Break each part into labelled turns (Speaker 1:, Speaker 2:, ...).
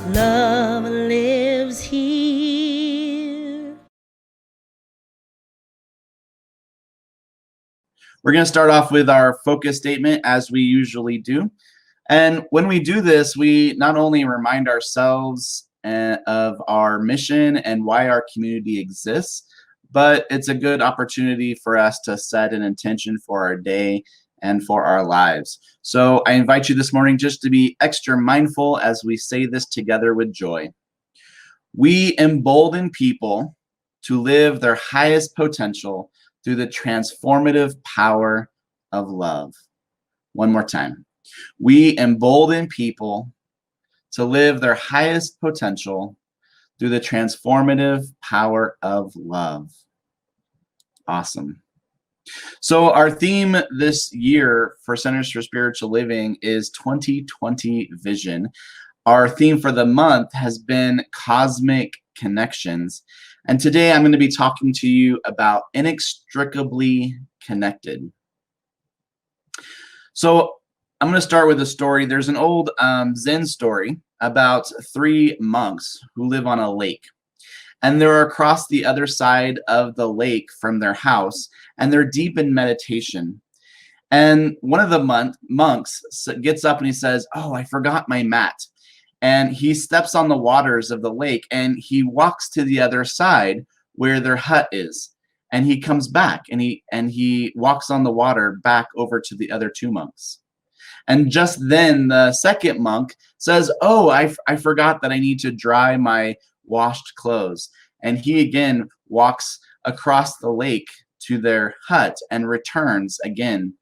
Speaker 1: Love lives here.
Speaker 2: We're going to start off with our focus statement as we usually do. And when we do this, we not only remind ourselves of our mission and why our community exists, but it's a good opportunity for us to set an intention for our day and for our lives. So I invite you this morning just to be extra mindful as we say this together with joy. We embolden people to live their highest potential through the transformative power of love. One more time. We embolden people to live their highest potential through the transformative power of love. Awesome. So our theme this year for Centers for Spiritual Living is 2020 Vision. Our theme for the month has been Cosmic Connections. And today I'm going to be talking to you about Inextricably Connected. So I'm going to start with a story. There's an old Zen story about 3 monks who live on a lake. And they're across the other side of the lake from their house, and they're deep in meditation. And one of the monks gets up and he says, "Oh, I forgot my mat." And he steps on the waters of the lake and he walks to the other side where their hut is. And he comes back and he walks on the water back over to the other 2 monks. And just then the second monk says, "Oh, I forgot that I need to dry my washed clothes." And he again walks across the lake to their hut and returns again.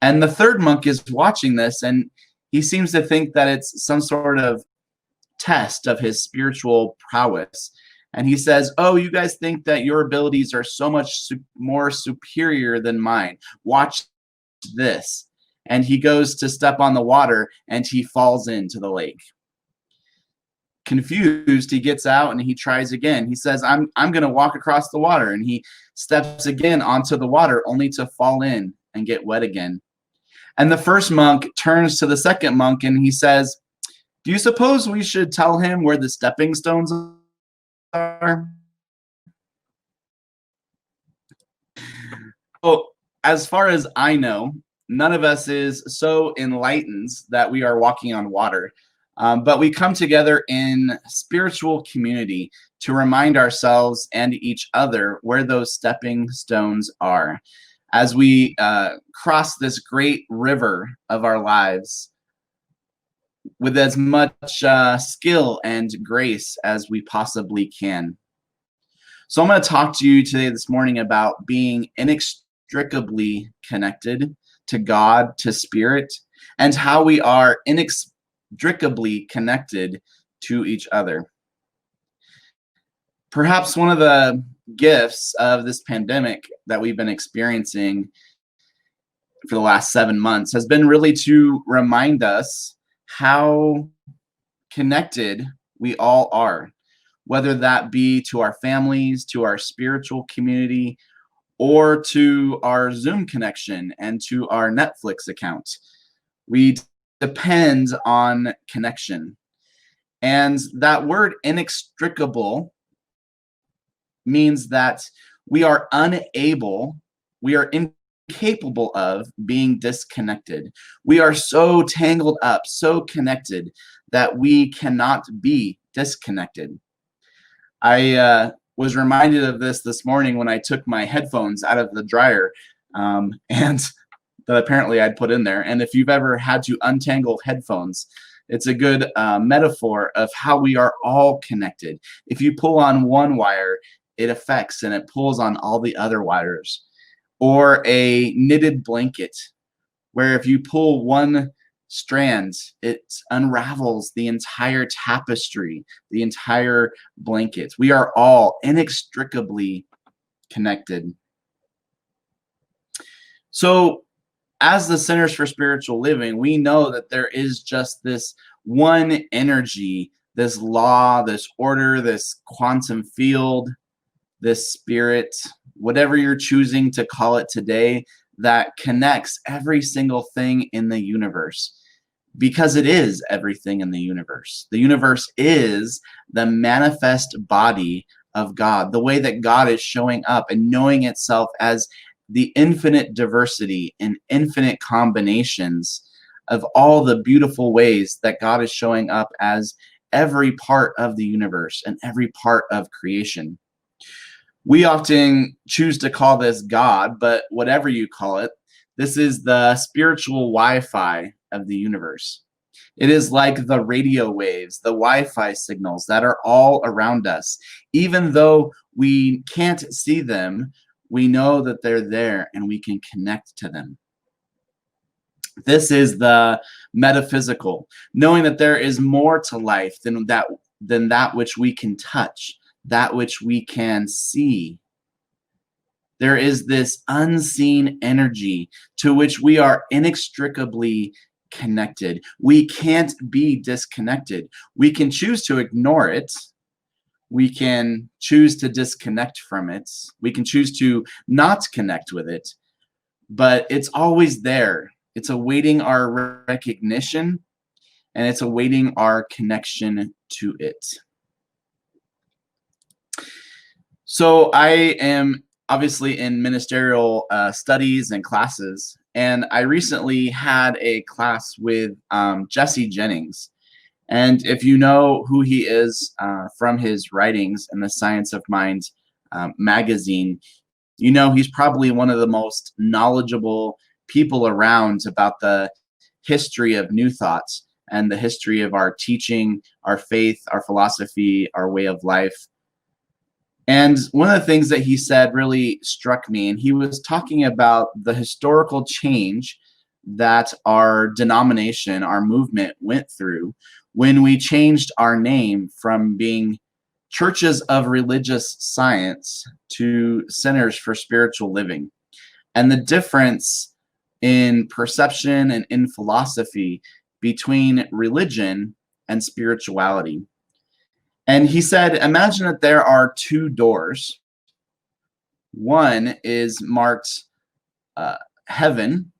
Speaker 2: And the third monk is watching this, and he seems to think that it's some sort of test of his spiritual prowess. And he says, "Oh, you guys think that your abilities are so much more superior than mine. Watch this." And he goes to step on the water and he falls into the lake. Confused, he gets out and he tries again. He says, I'm going to walk across the water. And he steps again onto the water only to fall in and get wet again. And the first monk turns to the second monk and he says, "Do you suppose we should tell him where the stepping stones are?" Well, as far as I know, none of us is so enlightened that we are walking on water. But we come together in spiritual community to remind ourselves and each other where those stepping stones are as we cross this great river of our lives with as much skill and grace as we possibly can. So I'm going to talk to you today this morning about being inextricably connected to God, to Spirit, and how we are inextricably connected to each other. Perhaps one of the gifts of this pandemic that we've been experiencing for the last 7 months has been really to remind us how connected we all are, whether that be to our families, to our spiritual community, or to our Zoom connection and to our Netflix account. We depend on connection. And that word inextricable means that we are incapable of being disconnected. We are so tangled up, so connected that we cannot be disconnected. I was reminded of this morning when I took my headphones out of the dryer and that apparently I'd put in there. And if you've ever had to untangle headphones, it's a good metaphor of how we are all connected. If you pull on one wire, it affects and it pulls on all the other wires. Or a knitted blanket, where if you pull one strand, it unravels the entire tapestry, the entire blanket. We are all inextricably connected. So as the Centers for Spiritual Living, we know that there is just this one energy, this law, this order, this quantum field, this spirit, whatever you're choosing to call it today, that connects every single thing in the universe. because it is everything in the universe. The universe is the manifest body of God, the way that God is showing up and knowing itself as the infinite diversity and infinite combinations of all the beautiful ways that God is showing up as every part of the universe and every part of creation. We often choose to call this God, but whatever you call it, this is the spiritual Wi-Fi of the universe. It is like the radio waves, the Wi-Fi signals that are all around us. Even though we can't see them, we know that they're there and we can connect to them. This is the metaphysical, knowing that there is more to life than that which we can touch, that which we can see. There is this unseen energy to which we are inextricably connected. We can't be disconnected. We can choose to ignore it. We can choose to disconnect from it. We can choose to not connect with it, but it's always there. It's awaiting our recognition, and it's awaiting our connection to it. So I am obviously in ministerial studies and classes, and I recently had a class with Jesse Jennings. And if you know who he is from his writings in the Science of Mind magazine, you know he's probably one of the most knowledgeable people around about the history of New Thought and the history of our teaching, our faith, our philosophy, our way of life. And one of the things that he said really struck me, and he was talking about the historical change that our denomination, our movement went through when we changed our name from being Churches of Religious Science to Centers for Spiritual Living. And the difference in perception and in philosophy between religion and spirituality. And he said, imagine that there are two doors. One is marked heaven,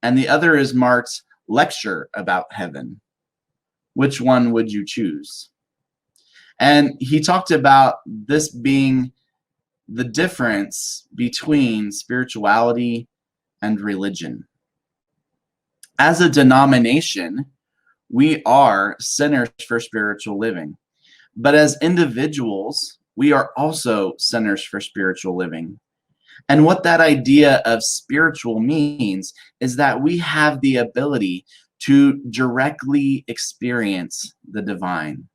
Speaker 2: and the other is marked lecture about heaven. Which one would you choose? And he talked about this being the difference between spirituality and religion. As a denomination, we are Centers for Spiritual Living. But as individuals, we are also Centers for Spiritual Living. And what that idea of spiritual means is that we have the ability to directly experience the divine.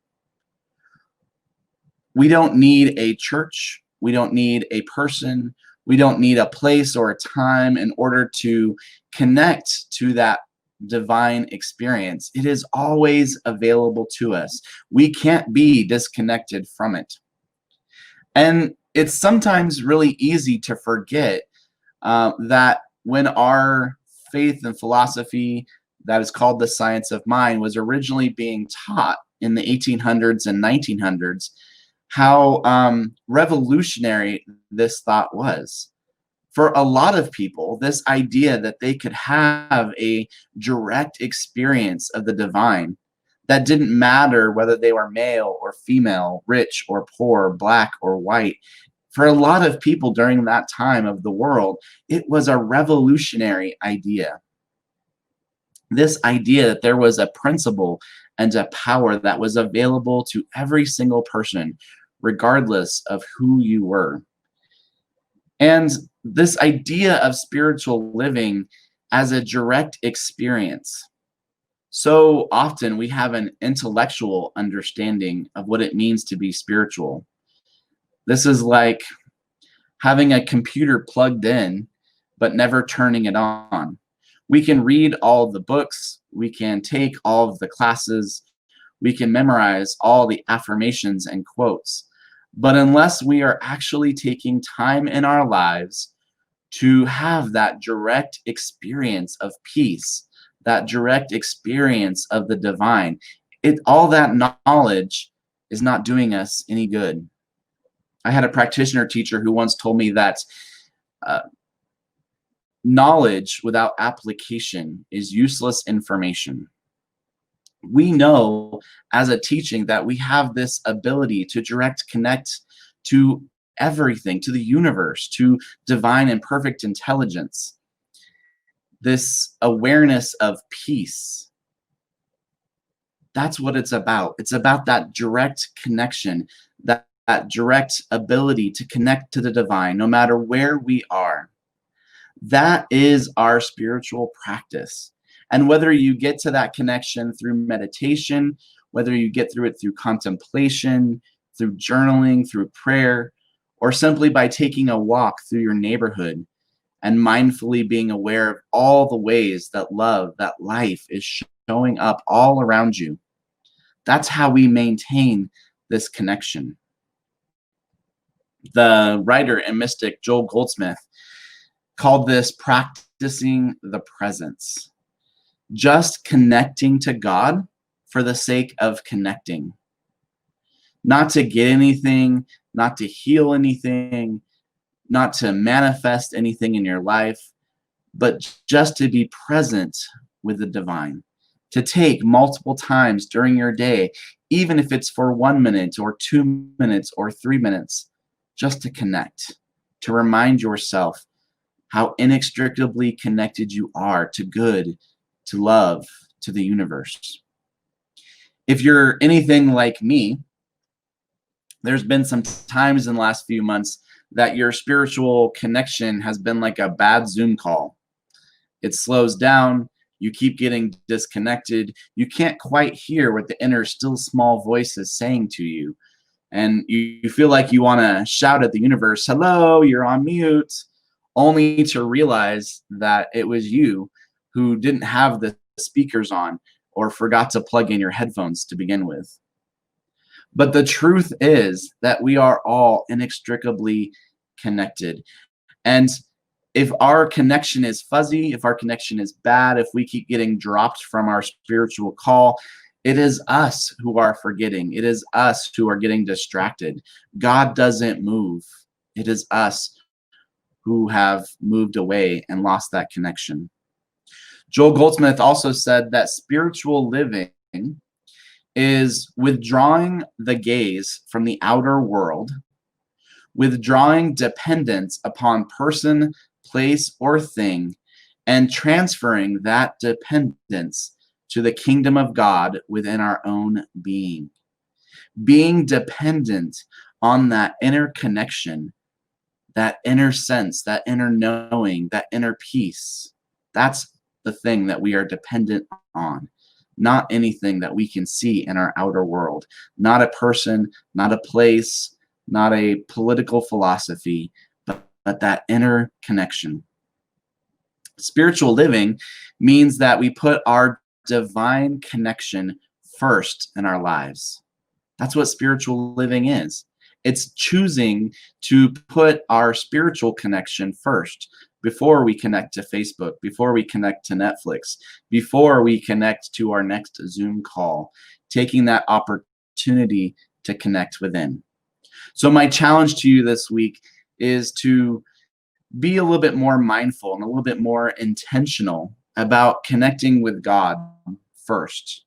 Speaker 2: We don't need a church. We don't need a person. We don't need a place or a time in order to connect to that divine experience. It is always available to us. We can't be disconnected from it. And it's sometimes really easy to forget that when our faith and philosophy that is called the science of mind was originally being taught in the 1800s and 1900s, how revolutionary this thought was. For a lot of people, this idea that they could have a direct experience of the divine, that didn't matter whether they were male or female, rich or poor, black or white. For a lot of people during that time of the world, it was a revolutionary idea. This idea that there was a principle and a power that was available to every single person, regardless of who you were. And this idea of spiritual living as a direct experience. So often we have an intellectual understanding of what it means to be spiritual. This is like having a computer plugged in, but never turning it on. We can read all of the books, we can take all of the classes, we can memorize all the affirmations and quotes. But unless we are actually taking time in our lives to have that direct experience of peace, that direct experience of the divine, all that knowledge is not doing us any good. I had a practitioner teacher who once told me that knowledge without application is useless information. We know as a teaching that we have this ability to direct connect to everything, to the universe, to divine and perfect intelligence, this awareness of peace. That's what it's about. It's about that direct connection, that direct ability to connect to the divine, no matter where we are. That is our spiritual practice. And whether you get to that connection through meditation, whether you get through it through contemplation, through journaling, through prayer, or simply by taking a walk through your neighborhood and mindfully being aware of all the ways that love, that life is showing up all around you, that's how we maintain this connection. The writer and mystic Joel Goldsmith called this practicing the presence. Just connecting to God for the sake of connecting. Not to get anything, not to heal anything, not to manifest anything in your life, but just to be present with the divine. To take multiple times during your day, even if it's for 1 minute or 2 minutes or 3 minutes, just to connect, to remind yourself how inextricably connected you are to good, to love, to the universe. If you're anything like me, there's been some times in the last few months that your spiritual connection has been like a bad Zoom call. It slows down, you keep getting disconnected, you can't quite hear what the inner still small voice is saying to you. And you feel like you want to shout at the universe, hello, you're on mute, only to realize that it was you who didn't have the speakers on or forgot to plug in your headphones to begin with. But the truth is that we are all inextricably connected. And if our connection is fuzzy, if our connection is bad, if we keep getting dropped from our spiritual call, it is us who are forgetting. It is us who are getting distracted. God doesn't move. It is us who have moved away and lost that connection. Joel Goldsmith also said that spiritual living is withdrawing the gaze from the outer world, withdrawing dependence upon person, place, or thing, and transferring that dependence to the kingdom of God within our own being. Being dependent on that inner connection, that inner sense, that inner knowing, that inner peace. That's the thing that we are dependent on, not anything that we can see in our outer world, not a person, not a place, not a political philosophy, but that inner connection. Spiritual living means that we put our divine connection first in our lives. That's what spiritual living is. It's choosing to put our spiritual connection first before we connect to Facebook, before we connect to Netflix, before we connect to our next Zoom call, taking that opportunity to connect within. So my challenge to you this week is to be a little bit more mindful and a little bit more intentional about connecting with God first,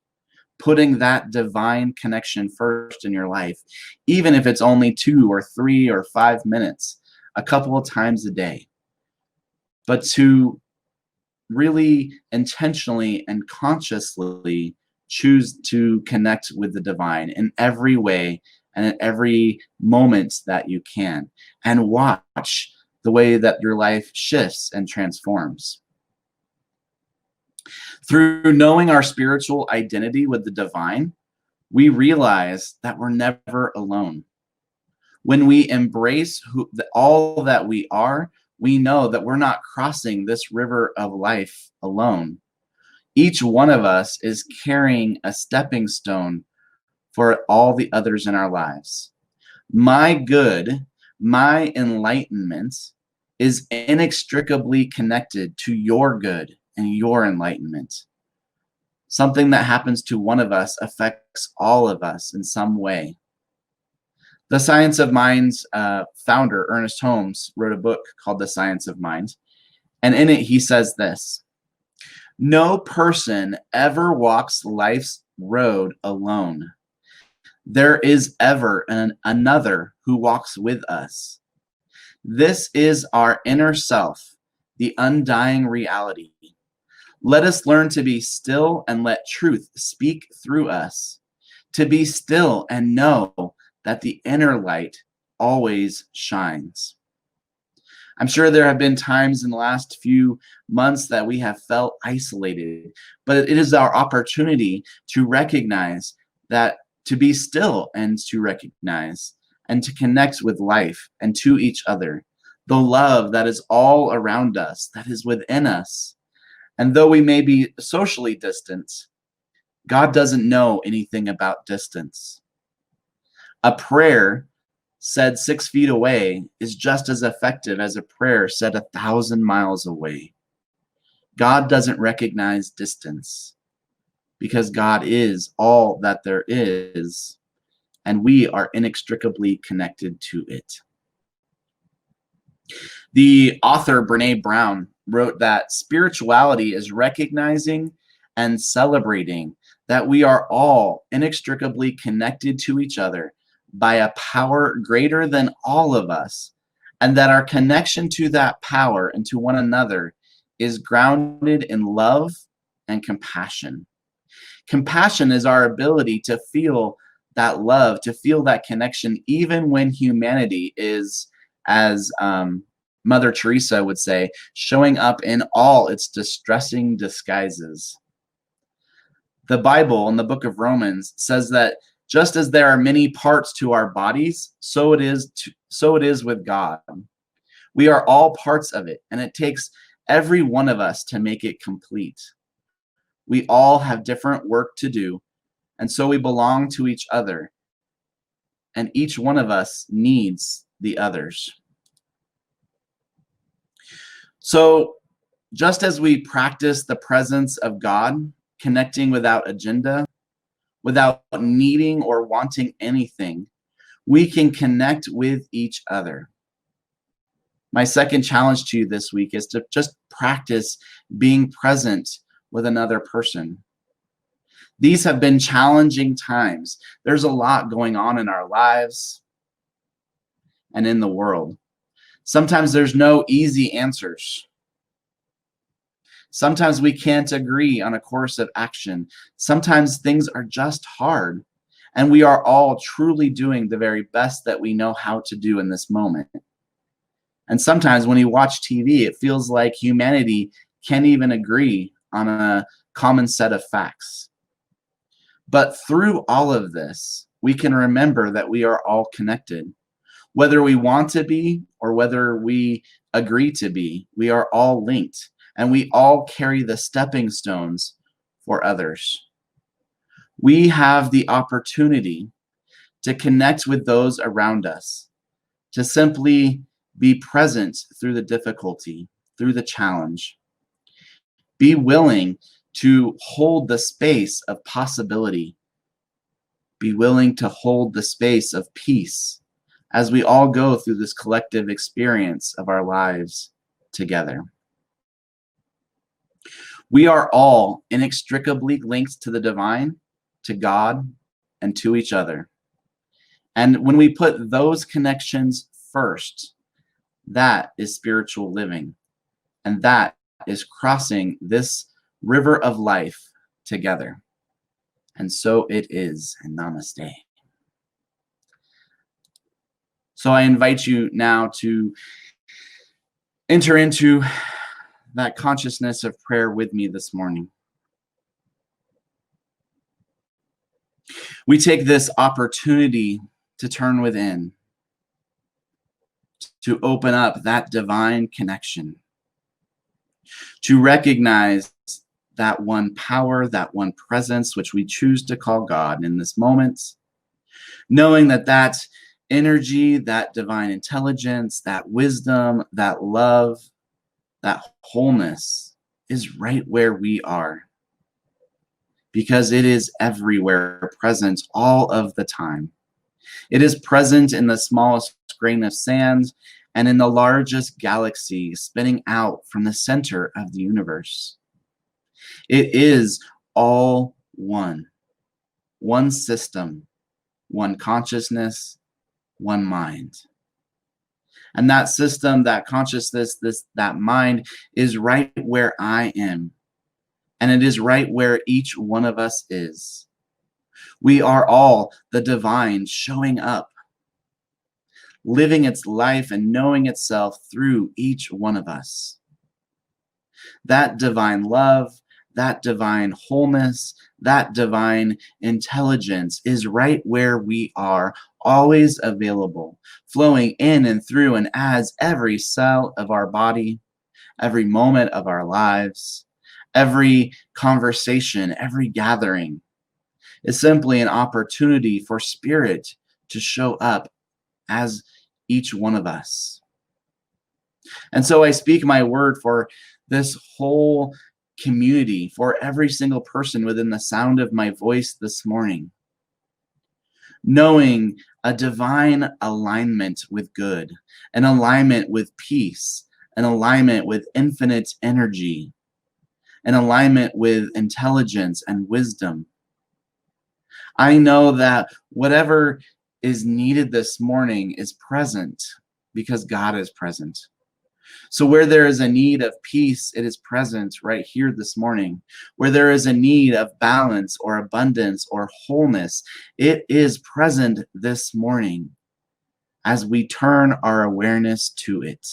Speaker 2: putting that divine connection first in your life, even if it's only 2 or 3 or 5 minutes, a couple of times a day. But to really intentionally and consciously choose to connect with the divine in every way and at every moment that you can, and watch the way that your life shifts and transforms. Through knowing our spiritual identity with the divine, we realize that we're never alone. When we embrace all that we are, we know that we're not crossing this river of life alone. Each one of us is carrying a stepping stone for all the others in our lives. My good, my enlightenment is inextricably connected to your good and your enlightenment. Something that happens to one of us affects all of us in some way. The Science of Mind's founder, Ernest Holmes, wrote a book called The Science of Mind. And in it, he says this: no person ever walks life's road alone. There is ever another who walks with us. This is our inner self, the undying reality. Let us learn to be still and let truth speak through us, to be still and know that the inner light always shines. I'm sure there have been times in the last few months that we have felt isolated, but it is our opportunity to recognize that, to be still and to recognize and to connect with life and to each other, the love that is all around us, that is within us. And though we may be socially distant, God doesn't know anything about distance. A prayer said 6 feet away is just as effective as a prayer said 1,000 miles away. God doesn't recognize distance because God is all that there is, and we are inextricably connected to it. The author Brené Brown wrote that spirituality is recognizing and celebrating that we are all inextricably connected to each other by a power greater than all of us, and that our connection to that power and to one another is grounded in love and compassion. Compassion is our ability to feel that love, to feel that connection, even when humanity is, as Mother Teresa would say, showing up in all its distressing disguises. The Bible in the book of Romans says that just as there are many parts to our bodies, so it is with God. We are all parts of it, and it takes every one of us to make it complete. We all have different work to do, and so we belong to each other, and each one of us needs the others. So just as we practice the presence of God, connecting without agenda, without needing or wanting anything, we can connect with each other. My second challenge to you this week is to just practice being present with another person. These have been challenging times. There's a lot going on in our lives and in the world. Sometimes there's no easy answers. Sometimes we can't agree on a course of action. Sometimes things are just hard, and we are all truly doing the very best that we know how to do in this moment. And sometimes when you watch TV, it feels like humanity can't even agree on a common set of facts. But through all of this, we can remember that we are all connected. Whether we want to be or whether we agree to be, we are all linked, and we all carry the stepping stones for others. We have the opportunity to connect with those around us, to simply be present through the difficulty, through the challenge. Be willing to hold the space of possibility. Be willing to hold the space of peace as we all go through this collective experience of our lives together. We are all inextricably linked to the divine, to God, and to each other. And when we put those connections first, that is spiritual living. And that is crossing this river of life together. And so it is, and namaste. So I invite you now to enter into that consciousness of prayer with me this morning. We take this opportunity to turn within, to open up that divine connection, to recognize that one power, that one presence, which we choose to call God in this moment, knowing that that energy, that divine intelligence, that wisdom, that love, that wholeness is right where we are, because it is everywhere, present all of the time. It is present in the smallest grain of sand and in the largest galaxy spinning out from the center of the universe. It is all one. one system, one consciousness, one mind. And that system, that consciousness, that mind is right where I am. And it is right where each one of us is. We are all the divine showing up, living its life and knowing itself through each one of us. That divine love, that divine wholeness, that divine intelligence is right where we are, always available, flowing in and through and as every cell of our body, every moment of our lives, every conversation, every gathering is simply an opportunity for spirit to show up as each one of us. And so I speak my word for this whole community, for every single person within the sound of my voice this morning, knowing a divine alignment with good, an alignment with peace, an alignment with infinite energy, an alignment with intelligence and wisdom. I know that whatever is needed this morning is present because God is present. So where there is a need of peace, it is present right here this morning. Where there is a need of balance or abundance or wholeness, it is present this morning as we turn our awareness to it.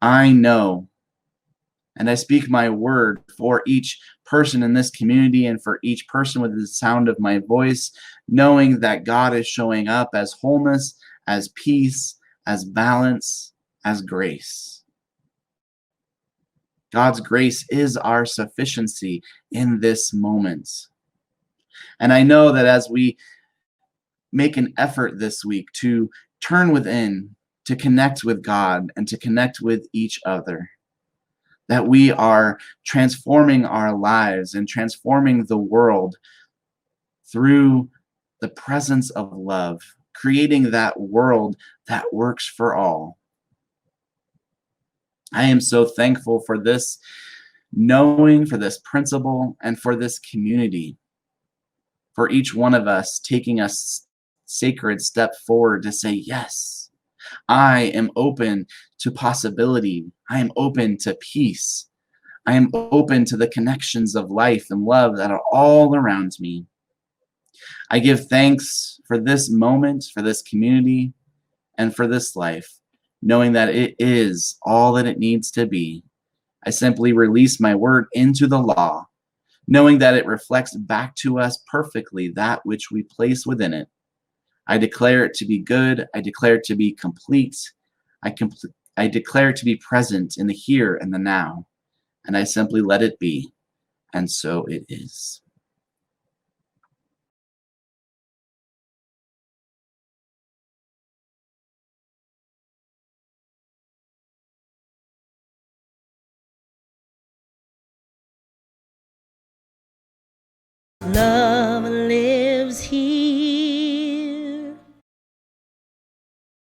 Speaker 2: I know, and I speak my word for each person in this community and for each person with the sound of my voice, knowing that God is showing up as wholeness, as peace, as balance, as grace. God's grace is our sufficiency in this moment. And I know that as we make an effort this week to turn within, to connect with God and to connect with each other, that we are transforming our lives and transforming the world through the presence of love, creating that world that works for all. I am so thankful for this knowing, for this principle, and for this community, for each one of us taking a sacred step forward to say, yes, I am open to possibility. I am open to peace. I am open to the connections of life and love that are all around me. I give thanks for this moment, for this community, and for this life, knowing that it is all that it needs to be. I simply release my word into the law, knowing that it reflects back to us perfectly that which we place within it. I declare it to be good. I declare it to be complete. I declare it to be present in the here and the now. And I simply let it be. And so it is.
Speaker 1: Love